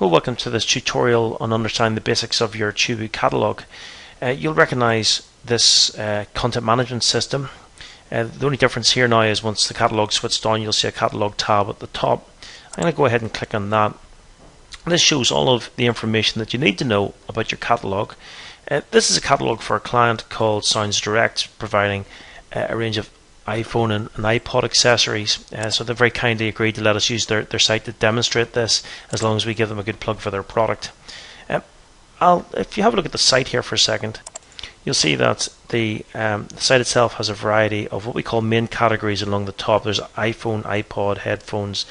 Well, welcome to this tutorial on understanding the basics of your Chooboo catalog. You'll recognize this content management system. The only difference here now is once the catalog switched on, you'll see a catalog tab at the top. I'm going to go ahead and click on that. This shows all of the information that you need to know about your catalog. This is a catalog for a client called Sounds Direct, providing a range of iPhone and iPod accessories, so they very kindly agreed to let us use their site to demonstrate this, as long as we give them a good plug for their product. If you have a look at the site here for a second, you'll see that the site itself has a variety of what we call main categories along the top. There's iPhone, iPod, headphones.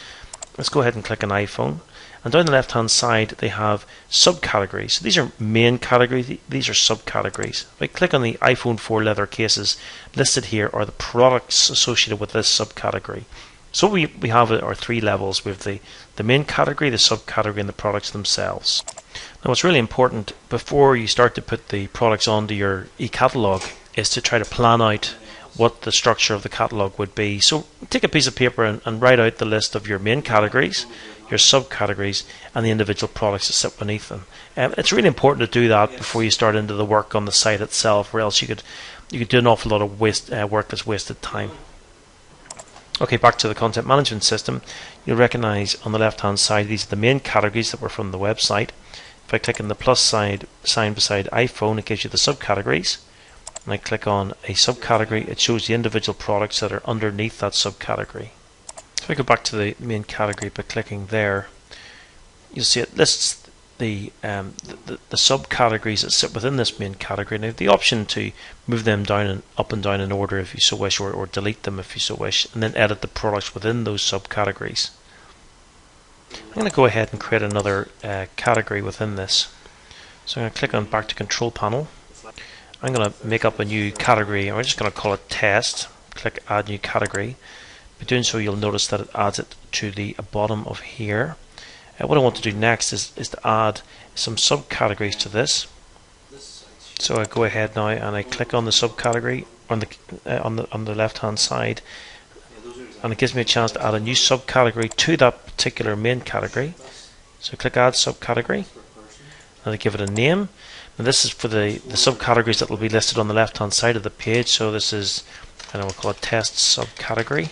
Let's go ahead and click on iPhone. And down the left hand side they have subcategories. So these are main categories, these are subcategories. If I click on the iPhone 4 leather cases, listed here are the products associated with this subcategory. So we have our three levels. We have the main category, the subcategory, and the products themselves. Now what's really important before you start to put the products onto your e-Catalogue is to try to plan out what the structure of the catalog would be. So take a piece of paper and write out the list of your main categories, your subcategories, and the individual products that sit beneath them. It's really important to do that before you start into the work on the site itself, or else you could do an awful lot of work that's wasted time. Okay, back to the content management system. You'll recognize on the left hand side these are the main categories that were from the website. If I click on the plus sign beside iPhone, it gives you the subcategories. And I click on a subcategory, it shows the individual products that are underneath that subcategory. If I go back to the main category by clicking there, you'll see it lists the subcategories that sit within this main category. Now, the option to move them up and down in order if you so wish, or delete them if you so wish, and then edit the products within those subcategories. I'm going to go ahead and create another category within this. So I'm going to click on back to control panel. I'm going to make up a new category, and we're just going to call it test. Click add new category. By doing so, you'll notice that it adds it to the bottom of here. What I want to do next is to add some subcategories to this. So I go ahead now and I click on the subcategory on the left hand side, and it gives me a chance to add a new subcategory to that particular main category. So click add subcategory, and I give it a name. And this is for the subcategories that will be listed on the left hand side of the page. So this is, and we'll call it test subcategory.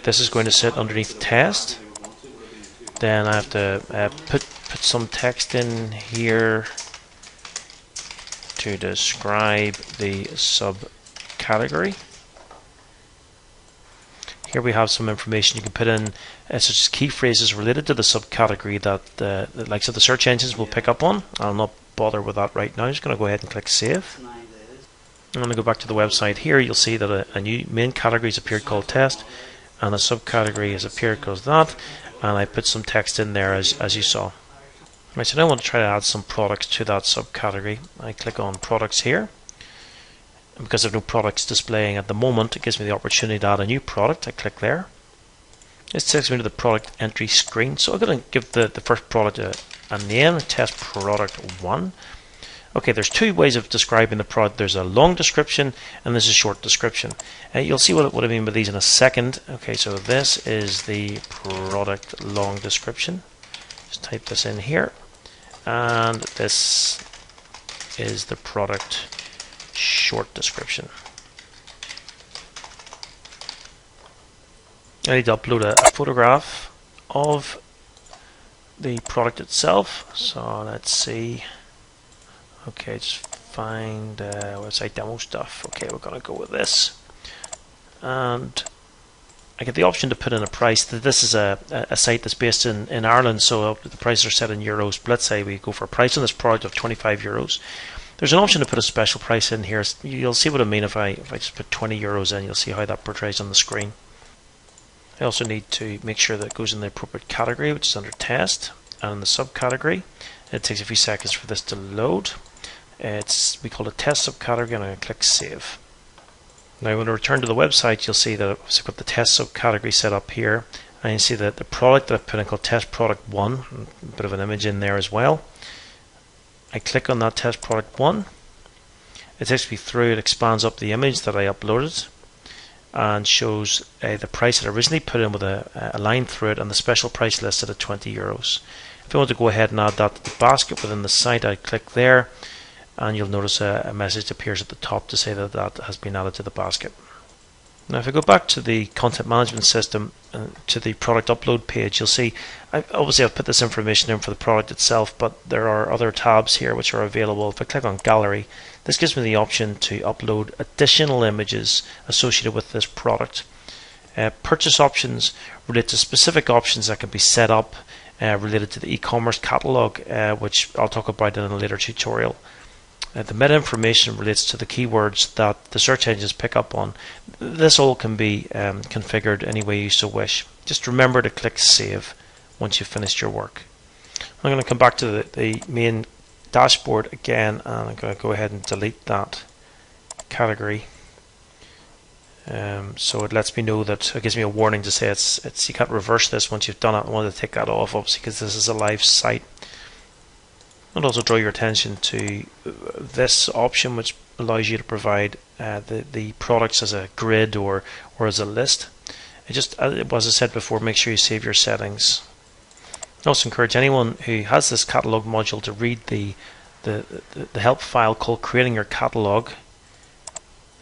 This is going to sit underneath test. Then I have to put some text in here to describe the subcategory. Here we have some information you can put in, such as key phrases related to the subcategory that the likes of the search engines will pick up on. I'll not bother with that right now. I'm just going to go ahead and click save. I'm going to go back to the website. Here you'll see that a new main category has appeared called test, and a subcategory has appeared called that, and I put some text in there as you saw. Right, so now I want to try to add some products to that subcategory. I click on products here. And because there's no products displaying at the moment, it gives me the opportunity to add a new product. I click there. This takes me to the product entry screen. So I'm going to give the first product a name, test product 1. Okay, there's two ways of describing the product. There's a long description and there's a short description. You'll see what I mean by these in a second. Okay, so this is the product long description. Just type this in here. And this is the product short description. I need to upload a photograph of the product itself. So let's see. Okay, just find website demo stuff. Okay, we're going to go with this. And I get the option to put in a price. This is a site that's based in Ireland, so the prices are set in euros. But let's say we go for a price on this product of 25 euros. There's an option to put a special price in here. You'll see what I mean if I just put 20 euros in. You'll see how that portrays on the screen. I also need to make sure that it goes in the appropriate category, which is under test, and in the subcategory. It takes a few seconds for this to load. We call it test subcategory, and I'm going to click save. Now when I return to the website, you'll see that I've got the test subcategory set up here, and you see that the product that I've put in called test product 1, a bit of an image in there as well. I click on that test product 1. It takes me through, it expands up the image that I uploaded, and shows the price that I originally put in with a line through it and the special price listed at €20. If I want to go ahead and add that to the basket within the site, I click there, and you'll notice a message appears at the top to say that that has been added to the basket. Now if I go back to the content management system, to the product upload page, you'll see obviously I've put this information in for the product itself, but there are other tabs here which are available. If I click on gallery, this gives me the option to upload additional images associated with this product. Purchase options relate to specific options that can be set up related to the e-commerce catalog, which I'll talk about in a later tutorial. The meta information relates to the keywords that the search engines pick up on. This all can be configured any way you so wish. Just remember to click save once you've finished your work. I'm going to come back to the main dashboard again, and I'm going to go ahead and delete that category. So it lets me know that it gives me a warning to say it's you can't reverse this once you've done it. I want to take that off, obviously, because this is a live site. And also draw your attention to this option, which allows you to provide the products as a grid or as a list. As I said before, make sure you save your settings. I also encourage anyone who has this catalog module to read the help file called Creating Your Catalog.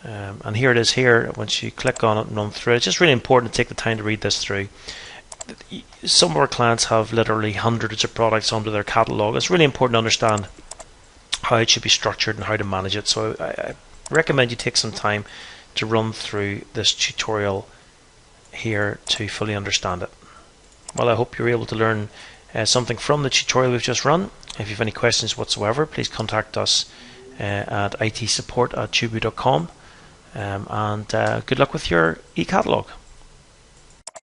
And here it is here. Once you click on it and run through it, it's just really important to take the time to read this through. Some of our clients have literally hundreds of products under their catalog. It's really important to understand how it should be structured and how to manage it. So I recommend you take some time to run through this tutorial here to fully understand it. Well, I hope you're able to learn something from the tutorial we've just run. If you have any questions whatsoever, please contact us at itsupport@chooboo.com, and good luck with your e-Catalogue.